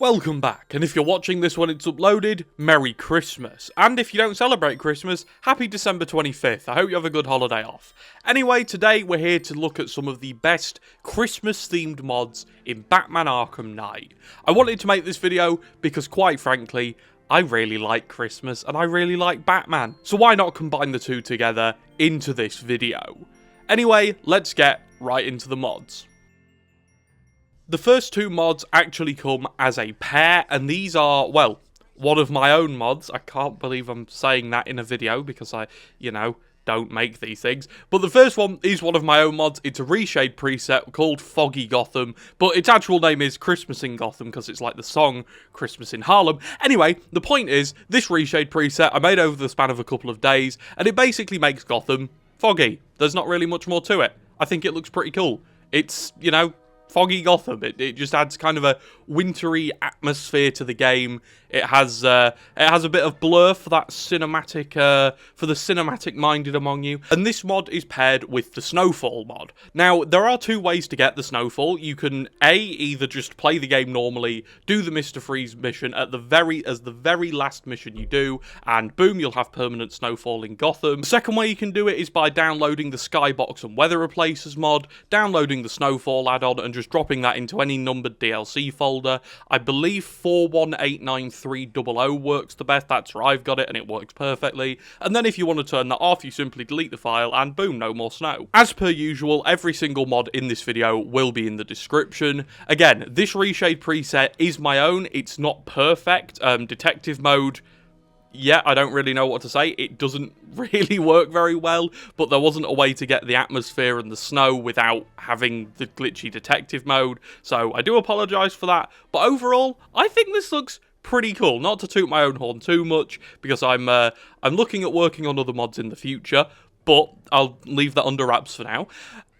Welcome back, and if you're watching this when it's uploaded, Merry Christmas. And if you don't celebrate Christmas, Happy December 25th. I hope you have a good holiday off. Anyway, today we're here to look at some of the best Christmas-themed mods in Batman Arkham Knight. I wanted to make this video because, quite frankly, I really like Christmas and I really like Batman. So why not combine the two together into this video? Anyway, let's get right into the mods. The first two mods actually come as a pair, and these are, well, one of my own mods. I can't believe I'm saying that in a video because I, don't make these things. But the first one is one of my own mods. It's a ReShade preset called Foggy Gotham, but its actual name is Christmas in Gotham because it's like the song Christmas in Harlem. Anyway, the point is, this ReShade preset I made over the span of a couple of days, and it basically makes Gotham foggy. There's not really much more to it. I think it looks pretty cool. It's, Foggy Gotham. It just adds kind of a wintry atmosphere to the game. It has a bit of blur for that cinematic, for the cinematic-minded among you. And this mod is paired with the Snowfall mod. Now, there are two ways to get the Snowfall. You can either just play the game normally, do the Mr. Freeze mission as the very last mission you do, and boom, you'll have permanent Snowfall in Gotham. The second way you can do it is by downloading the Skybox and Weather Replacers mod, downloading the Snowfall add-on, and just dropping that into any numbered DLC folder. I believe 418930 works the best. That's where I've got it, and it works perfectly. And then if you want to turn that off, you simply delete the file, and boom, no more snow. As per usual, every single mod in this video will be in the description. Again, this ReShade preset is my own. It's not perfect. Detective mode, yeah, I don't really know what to say. It doesn't really work very well, but there wasn't a way to get the atmosphere and the snow without having the glitchy detective mode, so I do apologise for that. But overall, I think this looks pretty cool. Not to toot my own horn too much, because I'm looking at working on other mods in the future, but I'll leave that under wraps for now.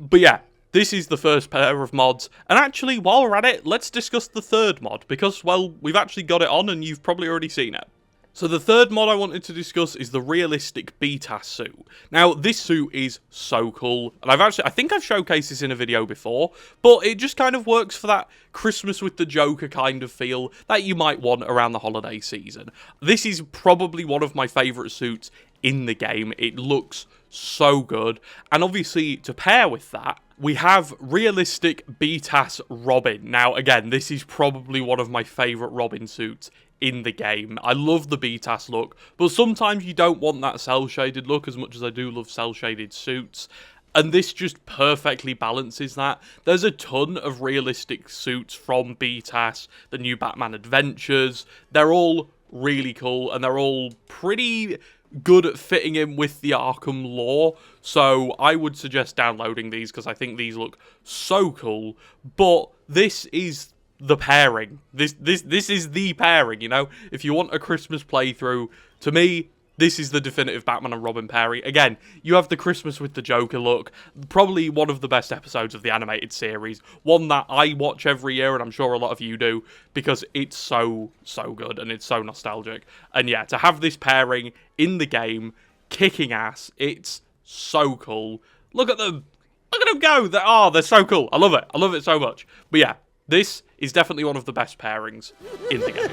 But yeah, this is the first pair of mods, and actually, while we're at it, let's discuss the third mod, because, well, we've actually got it on, and you've probably already seen it. So the third mod I wanted to discuss is the realistic BTAS suit. Now, this suit is so cool, and I think I've showcased this in a video before, but it just kind of works for that Christmas with the Joker kind of feel that you might want around the holiday season. This is probably one of my favourite suits in the game. It looks so good, and obviously to pair with that, we have realistic BTAS Robin. Now, again, this is probably one of my favourite Robin suits in the game. I love the BTAS look, but sometimes you don't want that cel-shaded look as much as I do love cel-shaded suits, and this just perfectly balances that. There's a ton of realistic suits from BTAS, the new Batman Adventures. They're all really cool, and they're all pretty good at fitting in with the Arkham lore, so I would suggest downloading these because I think these look so cool. But this is the pairing. This is the pairing, If you want a Christmas playthrough, to me, this is the definitive Batman and Robin pairing. Again, you have the Christmas with the Joker look. Probably one of the best episodes of the animated series. One that I watch every year, and I'm sure a lot of you do, because it's so good, and it's so nostalgic. And yeah, to have this pairing in the game, kicking ass, it's so cool. Look at them. Look at them go. They're so cool. I love it. I love it so much. But yeah, this is definitely one of the best pairings in the game.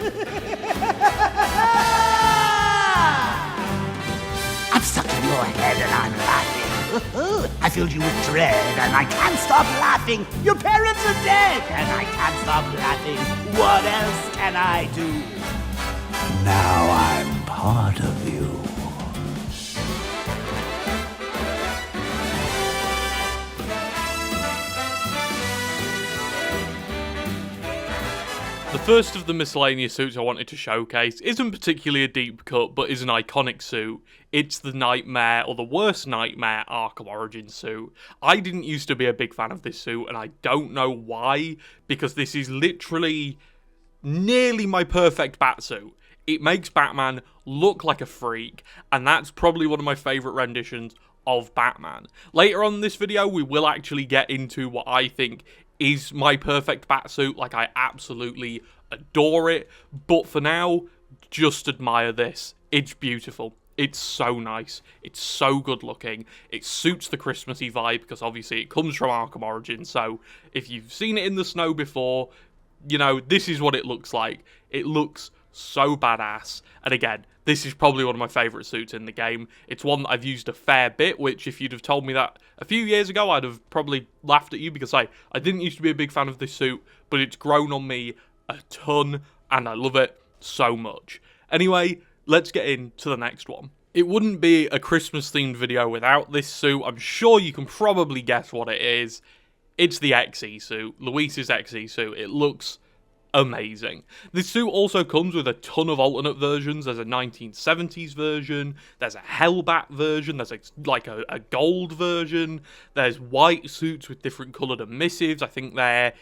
I'm stuck in your head and I'm laughing. I filled you with dread and I can't stop laughing. Your parents are dead and I can't stop laughing. What else can I do? Now I'm part of you. The first of the miscellaneous suits I wanted to showcase isn't particularly a deep cut, but is an iconic suit. It's the Nightmare, or the Worst Nightmare, Arkham Origins suit. I didn't used to be a big fan of this suit, and I don't know why, because this is literally nearly my perfect Batsuit. It makes Batman look like a freak, and that's probably one of my favourite renditions of Batman. Later on in this video, we will actually get into what I think is my perfect Batsuit. Like, I absolutely adore it, but for now, just admire this. It's beautiful. It's so nice. It's so good looking. It suits the Christmassy vibe because obviously it comes from Arkham Origins. So if you've seen it in the snow before, you know, this is what it looks like. It looks so badass. And again, this is probably one of my favourite suits in the game. It's one that I've used a fair bit, which if you'd have told me that a few years ago, I'd have probably laughed at you, because I didn't used to be a big fan of this suit, but it's grown on me a ton, and I love it so much. Anyway, let's get into the next one. It wouldn't be a Christmas-themed video without this suit. I'm sure you can probably guess what it is. It's the XE suit, Luis's XE suit. It looks amazing. This suit also comes with a ton of alternate versions. There's a 1970s version, there's a Hellbat version, there's a gold version, there's white suits with different coloured emissives. I think they're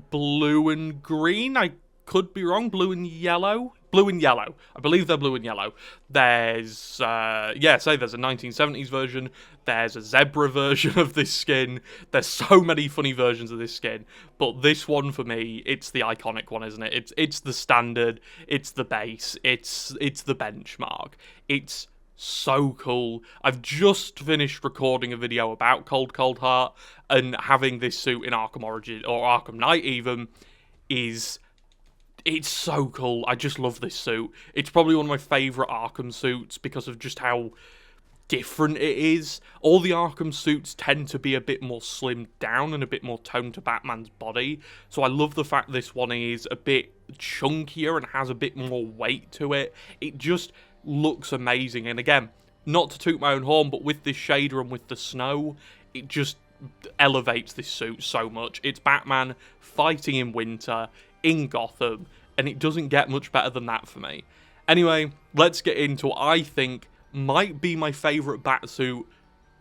blue and green. I could be wrong. Blue and yellow. I believe they're blue and yellow. There's, there's a 1970s version. There's a zebra version of this skin. There's so many funny versions of this skin. But this one, for me, it's the iconic one, isn't it? It's the standard. It's the base. It's the benchmark. It's so cool. I've just finished recording a video about Cold Cold Heart, and having this suit in Arkham Origin, or Arkham Knight even, it's so cool. I just love this suit. It's probably one of my favourite Arkham suits because of just how different it is. All the Arkham suits tend to be a bit more slimmed down and a bit more toned to Batman's body. So I love the fact this one is a bit chunkier and has a bit more weight to it. It just looks amazing. And again, not to toot my own horn, but with this shader and with the snow, it just elevates this suit so much. It's Batman fighting in winter in Gotham, and it doesn't get much better than that for me. Anyway, let's get into what I think might be my favourite Batsuit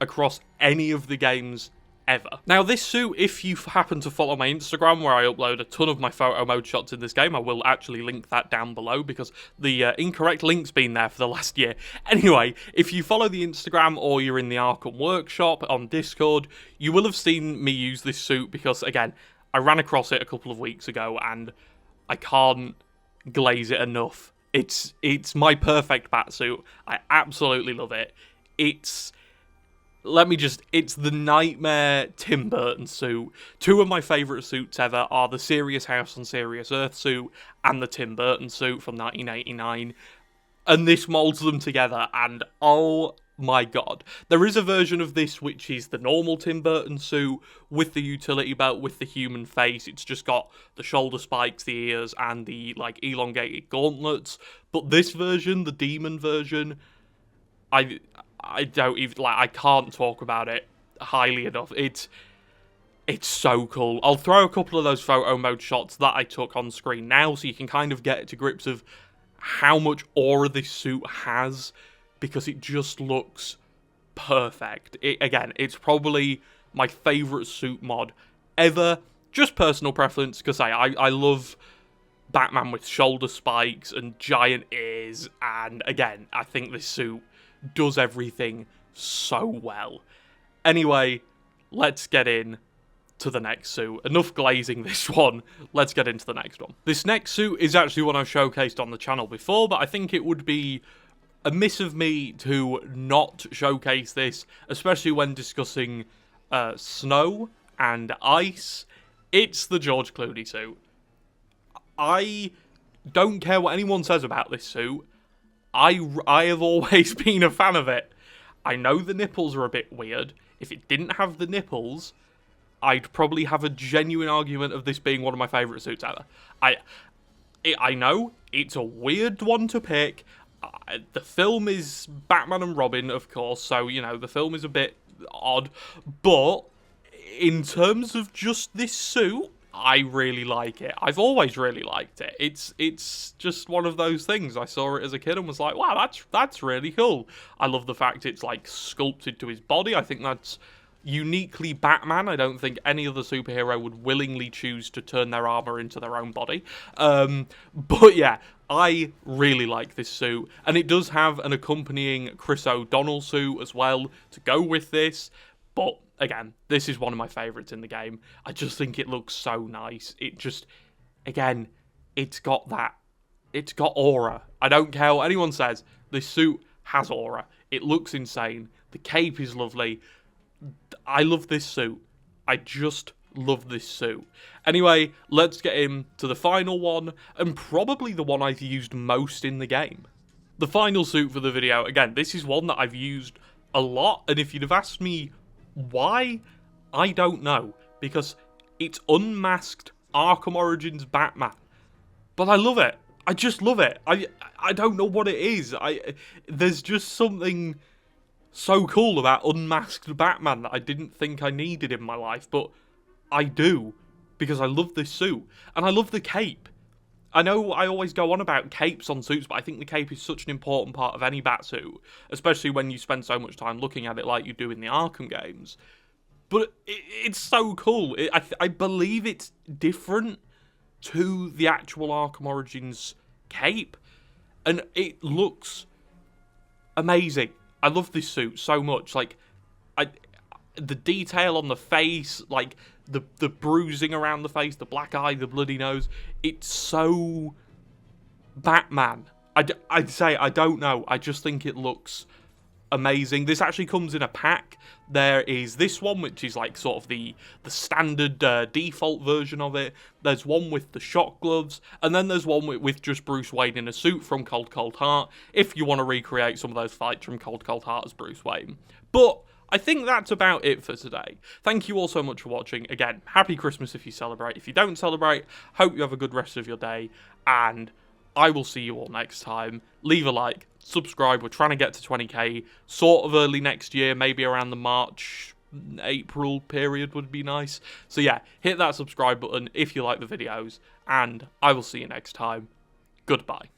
across any of the games ever. Now, this suit, if you happen to follow my Instagram, where I upload a ton of my photo mode shots in this game, I will actually link that down below, because the incorrect link's been there for the last year. Anyway, if you follow the Instagram, or you're in the Arkham Workshop on Discord, you will have seen me use this suit, because, again, I ran across it a couple of weeks ago, and I can't glaze it enough. It's my perfect Batsuit. I absolutely love it. It's the Nightmare Tim Burton suit. Two of my favourite suits ever are the Serious House on Serious Earth suit and the Tim Burton suit from 1989. And this moulds them together, and oh my god. There is a version of this which is the normal Tim Burton suit with the utility belt with the human face. It's just got the shoulder spikes, the ears, and the elongated gauntlets. But this version, the demon version, I don't even I can't talk about it highly enough. It's so cool. I'll throw a couple of those photo mode shots that I took on screen now, so you can kind of get to grips of how much aura this suit has, because it just looks perfect. Again, it's probably my favourite suit mod ever. Just personal preference, because I love Batman with shoulder spikes and giant ears, and again, I think this suit does everything so well. Anyway, let's get in to the next suit. Enough glazing this one. Let's get into the next one. This next suit is actually one I've showcased on the channel before, but I think it would be amiss of me to not showcase this, especially when discussing snow and ice. It's the George Clooney suit. I don't care what anyone says about this suit. I have always been a fan of it. I know the nipples are a bit weird. If it didn't have the nipples, I'd probably have a genuine argument of this being one of my favourite suits ever. I know it's a weird one to pick. The film is Batman and Robin, of course, so, you know, the film is a bit odd. But in terms of just this suit, I really like it. I've always really liked it. It's just one of those things. I saw it as a kid and was like, wow, that's really cool. I love the fact it's like sculpted to his body. I think that's uniquely Batman. I don't think any other superhero would willingly choose to turn their armor into their own body. But yeah, I really like this suit, and it does have an accompanying Chris O'Donnell suit as well to go with this. But again, this is one of my favourites in the game. I just think it looks so nice. It just, again, it's got aura. I don't care what anyone says. This suit has aura. It looks insane. The cape is lovely. I love this suit. I just love this suit. Anyway, let's get into the final one, and probably the one I've used most in the game. The final suit for the video, again, this is one that I've used a lot, and if you'd have asked me why, I don't know, because it's Unmasked Arkham Origins Batman. But I love it. I just love it. I don't know what it is. There's just something so cool about Unmasked Batman that I didn't think I needed in my life, but I do, because I love this suit, and I love the cape. I know I always go on about capes on suits, but I think the cape is such an important part of any Batsuit, especially when you spend so much time looking at it like you do in the Arkham games. But it's so cool. I believe it's different to the actual Arkham Origins cape, and it looks amazing. I love this suit so much. Like, the detail on the face, like the bruising around the face, the black eye, the bloody nose. It's so Batman. I'd say, I don't know. I just think it looks amazing. This actually comes in a pack. There is this one, which is like sort of the standard default version of it. There's one with the shock gloves, and then there's one with just Bruce Wayne in a suit from Cold Cold Heart, if you want to recreate some of those fights from Cold Cold Heart as Bruce Wayne. But I think that's about it for today. Thank you all so much for watching. Again, happy Christmas if you celebrate. If you don't celebrate, hope you have a good rest of your day, and I will see you all next time. Leave a like, subscribe. We're trying to get to 20k sort of early next year, maybe around the March, April period would be nice. So yeah, hit that subscribe button if you like the videos, and I will see you next time. Goodbye.